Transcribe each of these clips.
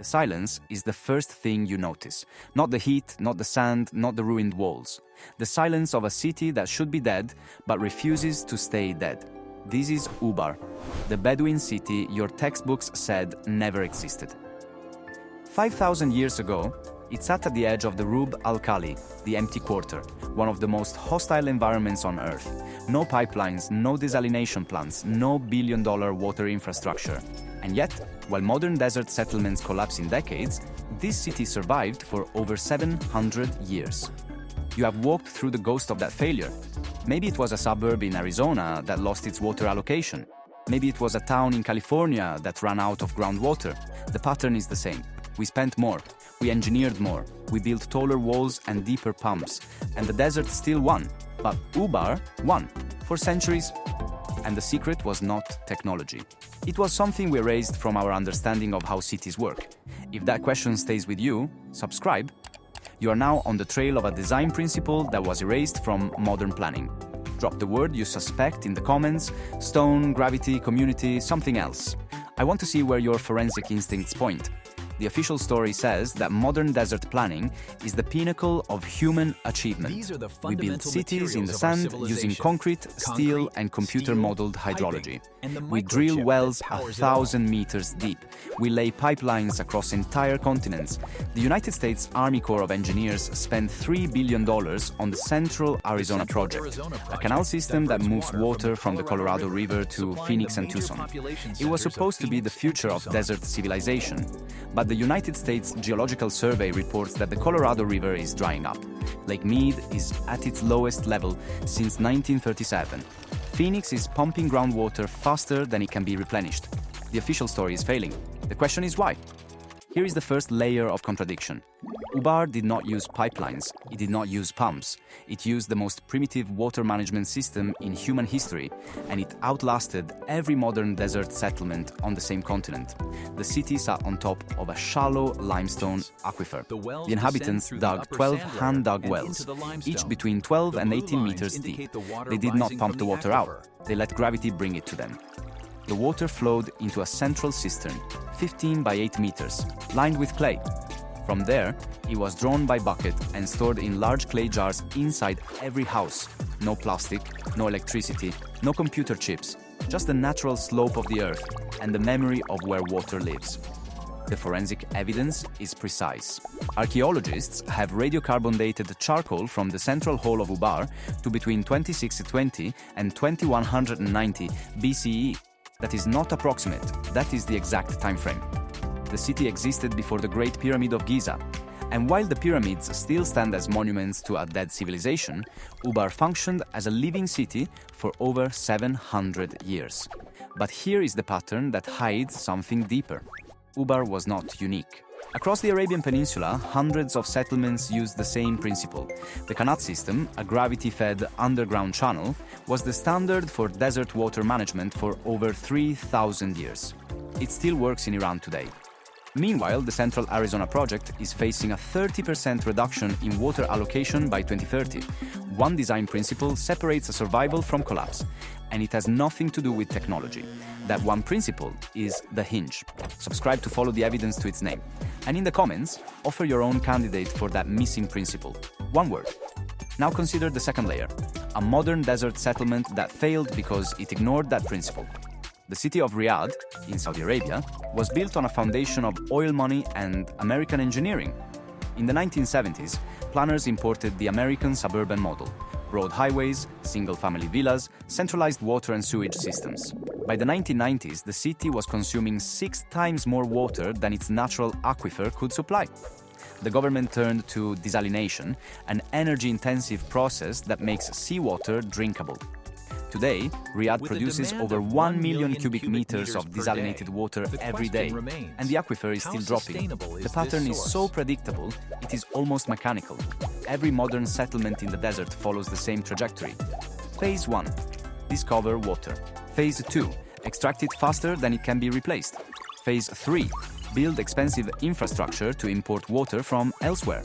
The silence is the first thing you notice. Not the heat, not the sand, not the ruined walls. The silence of a city that should be dead, but refuses to stay dead. This is Ubar, the Bedouin city your textbooks said never existed. 5,000 years ago, it sat at the edge of the Rub al-Khali, the empty quarter, one of the most hostile environments on Earth. No pipelines, no desalination plants, no billion-dollar water infrastructure. And yet, while modern desert settlements collapse in decades, this city survived for over 700 years. You have walked through the ghost of that failure. Maybe it was a suburb in Arizona that lost its water allocation. Maybe it was a town in California that ran out of groundwater. The pattern is the same. We spent more, we engineered more, we built taller walls and deeper pumps, and the desert still won. But Ubar won for centuries. And the secret was not technology. It was something we erased from our understanding of how cities work. If that question stays with you, subscribe. You are now on the trail of a design principle that was erased from modern planning. Drop the word you suspect in the comments: stone, gravity, community, something else. I want to see where your forensic instincts point. The official story says that modern desert planning is the pinnacle of human achievement. We build cities in the sand using concrete, steel, and computer-modeled hydrology. We drill wells 1,000 meters deep. We lay pipelines across entire continents. The United States Army Corps of Engineers spent $3 billion on the Central Arizona Project, a canal system that moves water from the Colorado River to Phoenix and Tucson. It was supposed to be the future of desert civilization. But the United States Geological Survey reports that the Colorado River is drying up. Lake Mead is at its lowest level since 1937. Phoenix is pumping groundwater faster than it can be replenished. The official story is failing. The question is why? Here is the first layer of contradiction. Ubar did not use pipelines, it did not use pumps. It used the most primitive water management system in human history, and it outlasted every modern desert settlement on the same continent. The city sat on top of a shallow limestone aquifer. The inhabitants dug 12 hand-dug wells, each between 12 and 18 meters deep. They did not pump the water out, they let gravity bring it to them. The water flowed into a central cistern, 15 by 8 meters, lined with clay. From there, it was drawn by bucket and stored in large clay jars inside every house. No plastic, no electricity, no computer chips, just the natural slope of the earth and the memory of where water lives. The forensic evidence is precise. Archaeologists have radiocarbon dated charcoal from the central hall of Ubar to between 2620 and 2190 BCE. That is not approximate, that is the exact time frame. The city existed before the Great Pyramid of Giza. And while the pyramids still stand as monuments to a dead civilization, Ubar functioned as a living city for over 700 years. But here is the pattern that hides something deeper. Ubar was not unique. Across the Arabian Peninsula, hundreds of settlements used the same principle. The Qanat system, a gravity-fed underground channel, was the standard for desert water management for over 3,000 years. It still works in Iran today. Meanwhile, the Central Arizona Project is facing a 30% reduction in water allocation by 2030. One design principle separates a survival from collapse, and it has nothing to do with technology. That one principle is the hinge. Subscribe to follow the evidence to its name. And in the comments, offer your own candidate for that missing principle. One word. Now consider the second layer, a modern desert settlement that failed because it ignored that principle. The city of Riyadh, in Saudi Arabia, was built on a foundation of oil money and American engineering. In the 1970s, planners imported the American suburban model: broad highways, single-family villas, centralized water and sewage systems. By the 1990s, the city was consuming 6 times more water than its natural aquifer could supply. The government turned to desalination, an energy-intensive process that makes seawater drinkable. Today, Riyadh produces over 1 million cubic meters of desalinated water every day, and the aquifer is still dropping. The pattern is so predictable, it is almost mechanical. Every modern settlement in the desert follows the same trajectory. Phase 1. Discover water. Phase 2. Extract it faster than it can be replaced. Phase 3. Build expensive infrastructure to import water from elsewhere.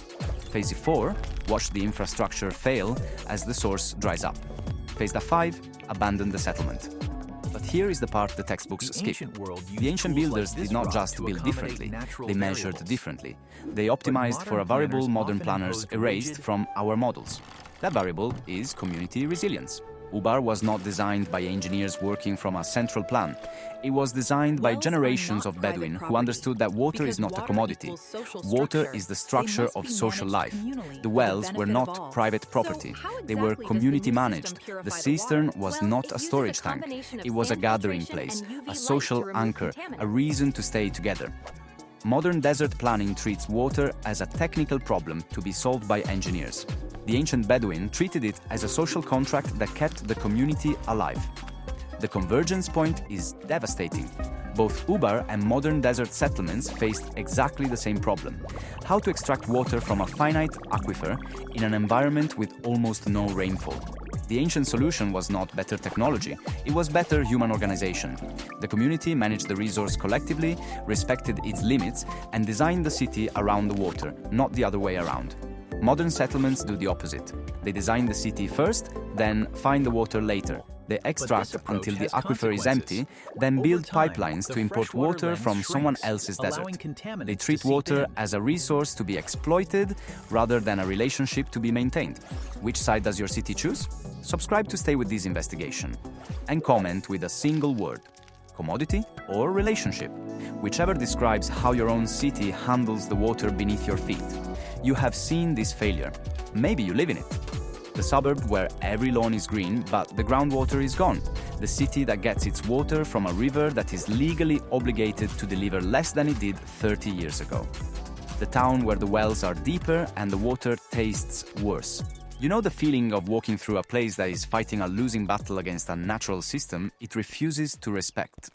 Phase 4. Watch the infrastructure fail as the source dries up. Phase 5. Abandon the settlement. But here is the part the textbooks skip. The ancient builders did not just build differently, they measured differently. They optimized for a variable modern planners erased from our models. That variable is community resilience. Ubar was not designed by engineers working from a central plan. It was designed by generations of Bedouin who understood that water is not a commodity. Water is the structure of social life. The wells were not private property. They were community managed. The cistern was not a storage tank. It was a gathering place, a social anchor, a reason to stay together. Modern desert planning treats water as a technical problem to be solved by engineers. The ancient Bedouin treated it as a social contract that kept the community alive. The convergence point is devastating. Both Ubar and modern desert settlements faced exactly the same problem: how to extract water from a finite aquifer in an environment with almost no rainfall. The ancient solution was not better technology, it was better human organization. The community managed the resource collectively, respected its limits, and designed the city around the water, not the other way around. Modern settlements do the opposite. They design the city first, then find the water later. They extract until the aquifer is empty, then build pipelines to import water from someone else's desert. They treat water as a resource to be exploited rather than a relationship to be maintained. Which side does your city choose? Subscribe to stay with this investigation. And comment with a single word: commodity or relationship, whichever describes how your own city handles the water beneath your feet. You have seen this failure. Maybe you live in it. The suburb where every lawn is green, but the groundwater is gone. The city that gets its water from a river that is legally obligated to deliver less than it did 30 years ago. The town where the wells are deeper and the water tastes worse. You know the feeling of walking through a place that is fighting a losing battle against a natural system it refuses to respect.